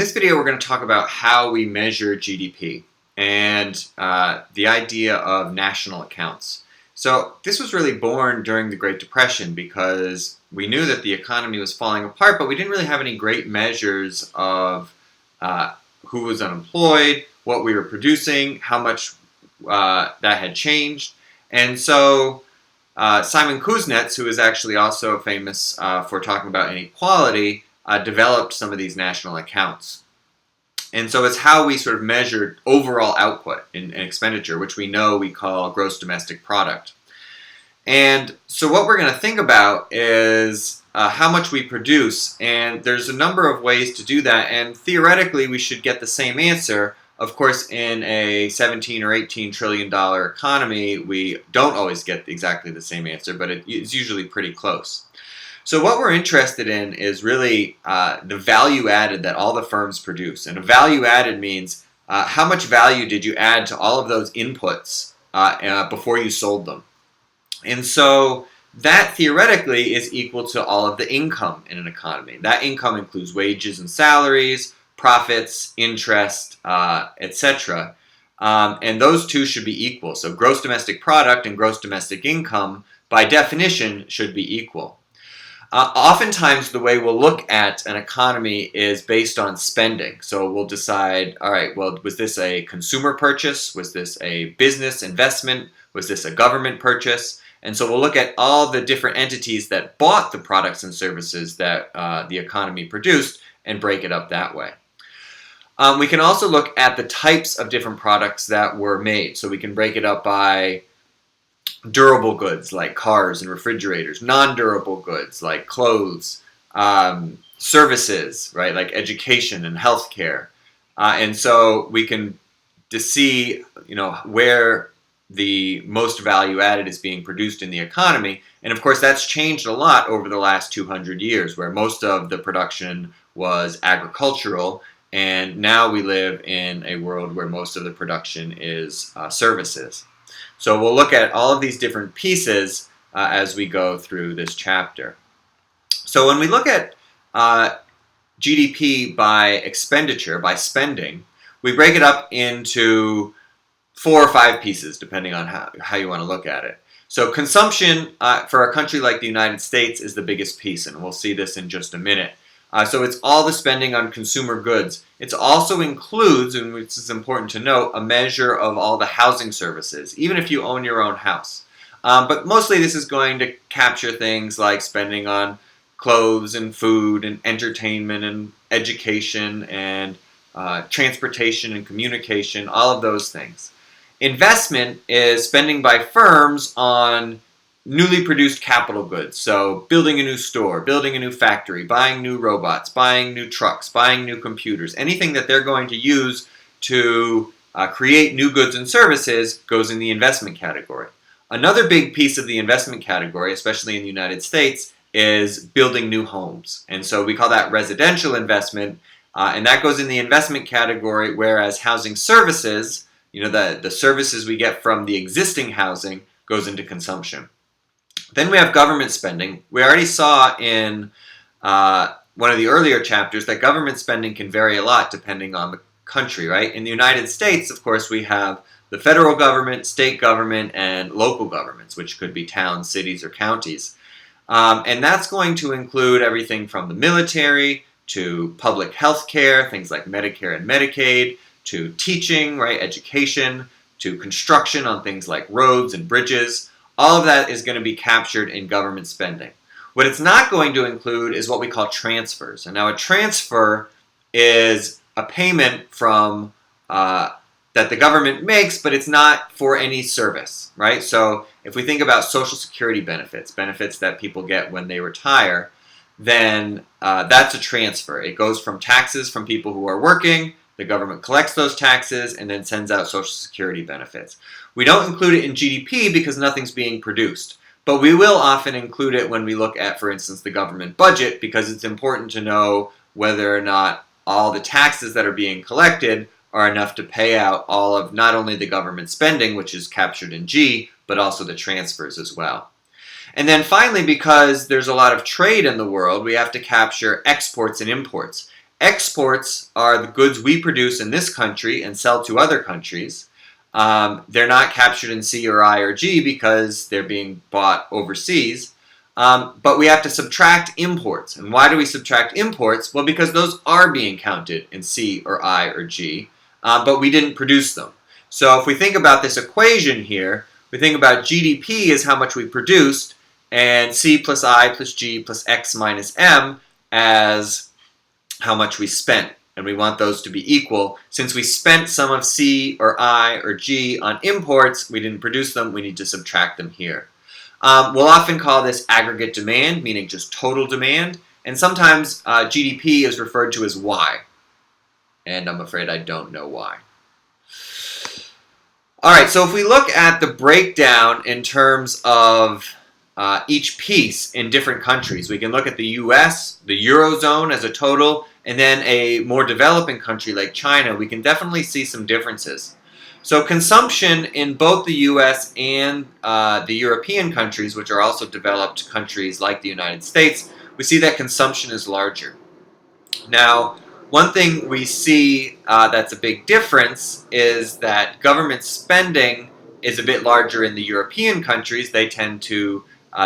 this video, we're going to talk about how we measure GDP and the idea of national accounts. So this was really born during the Great Depression because we knew that the economy was falling apart, but we didn't really have any great measures of who was unemployed, what we were producing, how much that had changed. And so Simon Kuznets, who is actually also famous for talking about inequality, developed some of these national accounts. And so it's how we sort of measured overall output and expenditure, which we know we call gross domestic product. And so what we're going to think about is how much we produce, and there's a number of ways to do that, and theoretically we should get the same answer. Of course, in a $17 or $18 trillion economy, we don't always get exactly the same answer, but it's usually pretty close. So what we're interested in is really the value added that all the firms produce. And a value added means how much value did you add to all of those inputs before you sold them. And so that theoretically is equal to all of the income in an economy. That income includes wages and salaries, profits, interest, etc. And those two should be equal. So gross domestic product and gross domestic income, by definition, should be equal. Oftentimes, the way we'll look at an economy is based on spending. So we'll decide, all right, well, was this a consumer purchase? Was this a business investment? Was this a government purchase? And so we'll look at all the different entities that bought the products and services that the economy produced and break it up that way. We can also look at the types of different products that were made. So we can break it up by durable goods like cars and refrigerators, non-durable goods like clothes, services, right, like education and healthcare. And so we can see, where the most value added is being produced in the economy. And of course, that's changed a lot over the last 200 years, where most of the production was agricultural. And now we live in a world where most of the production is services. So we'll look at all of these different pieces as we go through this chapter. So when we look at GDP by expenditure, by spending, we break it up into 4 or 5 pieces, depending on how you want to look at it. So consumption for a country like the United States is the biggest piece, and we'll see this in just a minute. So it's all the spending on consumer goods. It also includes, and which is important to note, a measure of all the housing services, even if you own your own house. But mostly this is going to capture things like spending on clothes and food and entertainment and education and transportation and communication, all of those things. Investment is spending by firms on newly produced capital goods, so building a new store, building a new factory, buying new robots, buying new trucks, buying new computers. Anything that they're going to use to create new goods and services goes in the investment category. Another big piece of the investment category, especially in the United States, is building new homes. And so we call that residential investment, and that goes in the investment category, whereas housing services, the services we get from the existing housing, goes into consumption. Then we have government spending. We already saw in one of the earlier chapters that government spending can vary a lot depending on the country, right? In the United States, of course, we have the federal government, state government, and local governments, which could be towns, cities, or counties. And that's going to include everything from the military to public health care, things like Medicare and Medicaid, to teaching, right, education, to construction on things like roads and bridges. All of that is going to be captured in government spending. What it's not going to include is what we call transfers. And now a transfer is a payment from that the government makes, but it's not for any service, right? So if we think about Social Security benefits, benefits that people get when they retire, then that's a transfer. It goes from taxes from people who are working. The government collects those taxes and then sends out Social Security benefits. We don't include it in GDP because nothing's being produced. But we will often include it when we look at, for instance, the government budget, because it's important to know whether or not all the taxes that are being collected are enough to pay out all of not only the government spending, which is captured in G, but also the transfers as well. And then finally, because there's a lot of trade in the world, we have to capture exports and imports. Exports are the goods we produce in this country and sell to other countries. They're not captured in C or I or G because they're being bought overseas. But we have to subtract imports. And why do we subtract imports? Well, because those are being counted in C or I or G, but we didn't produce them. So if we think about this equation here, we think about GDP as how much we produced, and C plus I plus G plus X minus M as how much we spent. And we want those to be equal. Since we spent some of C or I or G on imports, we didn't produce them, we need to subtract them here. We'll often call this aggregate demand, meaning just total demand, and sometimes GDP is referred to as Y, and I'm afraid I don't know why. Alright, so if we look at the breakdown in terms of each piece in different countries, we can look at the US, the Eurozone as a total, and then a more developing country like China. We can definitely see some differences. So consumption in both the US and the European countries, which are also developed countries like the United States, we see that consumption is larger. Now, one thing we see that's a big difference is that government spending is a bit larger in the European countries. They tend to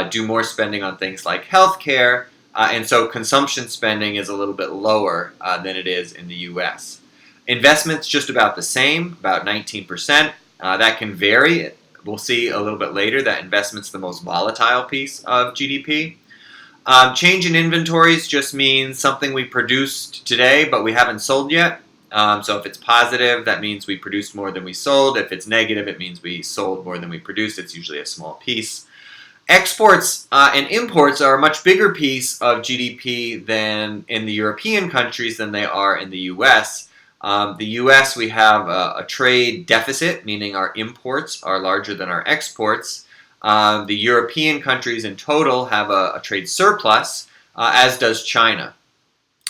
do more spending on things like healthcare, and so consumption spending is a little bit lower than it is in the US. Investment's just about the same, about 19%. That can vary. We'll see a little bit later that investment's the most volatile piece of GDP. Change in inventories just means something we produced today but we haven't sold yet. So if it's positive, that means we produced more than we sold. If it's negative, it means we sold more than we produced. It's usually a small piece. Exports and imports are a much bigger piece of GDP than in the European countries than they are in the US. The US, we have a trade deficit, meaning our imports are larger than our exports. The European countries in total have a trade surplus, as does China.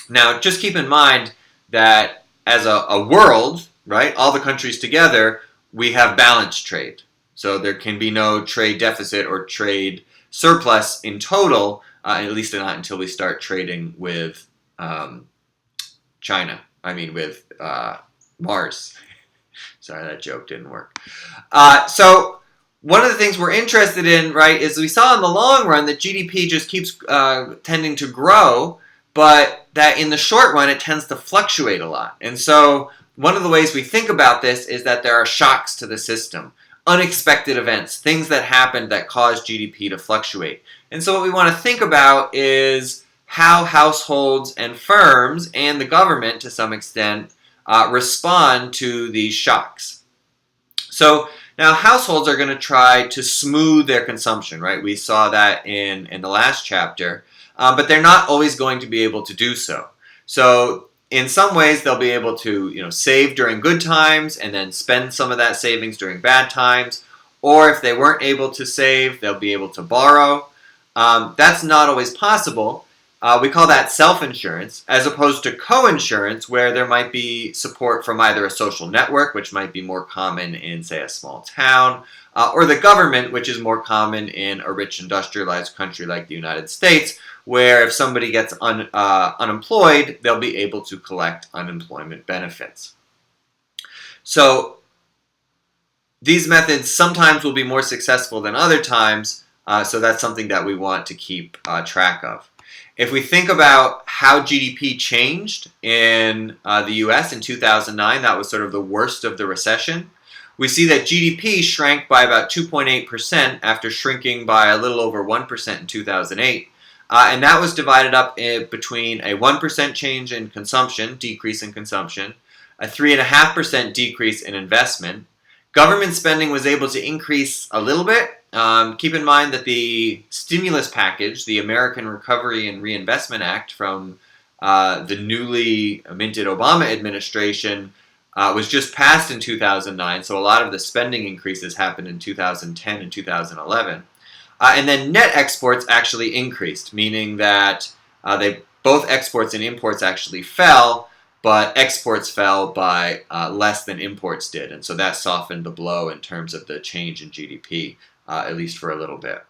Now, just keep in mind that as a world, right, all the countries together, we have balanced trade. So there can be no trade deficit or trade surplus in total, at least not until we start trading with China. With Mars. Sorry, that joke didn't work. So one of the things we're interested in, right, is we saw in the long run that GDP just keeps tending to grow, but that in the short run it tends to fluctuate a lot. And so one of the ways we think about this is that there are shocks to the system, unexpected events, things that happen that cause GDP to fluctuate. And so what we want to think about is how households and firms and the government, to some extent, respond to these shocks. So now households are going to try to smooth their consumption, right? We saw that in the last chapter, but they're not always going to be able to do so. So in some ways, they'll be able to save during good times and then spend some of that savings during bad times. Or if they weren't able to save, they'll be able to borrow. That's not always possible. We call that self-insurance, as opposed to co-insurance, where there might be support from either a social network, which might be more common in, say, a small town, or the government, which is more common in a rich industrialized country like the United States, where if somebody gets unemployed, they'll be able to collect unemployment benefits. So these methods sometimes will be more successful than other times, so that's something that we want to keep track of. If we think about how GDP changed in the US in 2009, that was sort of the worst of the recession. We see that GDP shrank by about 2.8% after shrinking by a little over 1% in 2008. And that was divided up between a 1% change in consumption, decrease in consumption, a 3.5% decrease in investment. Government spending was able to increase a little bit. Keep in mind that the stimulus package, the American Recovery and Reinvestment Act from the newly minted Obama administration, was just passed in 2009, so a lot of the spending increases happened in 2010 and 2011. And then net exports actually increased, meaning that both exports and imports actually fell, but exports fell by less than imports did, and so that softened the blow in terms of the change in GDP, at least for a little bit.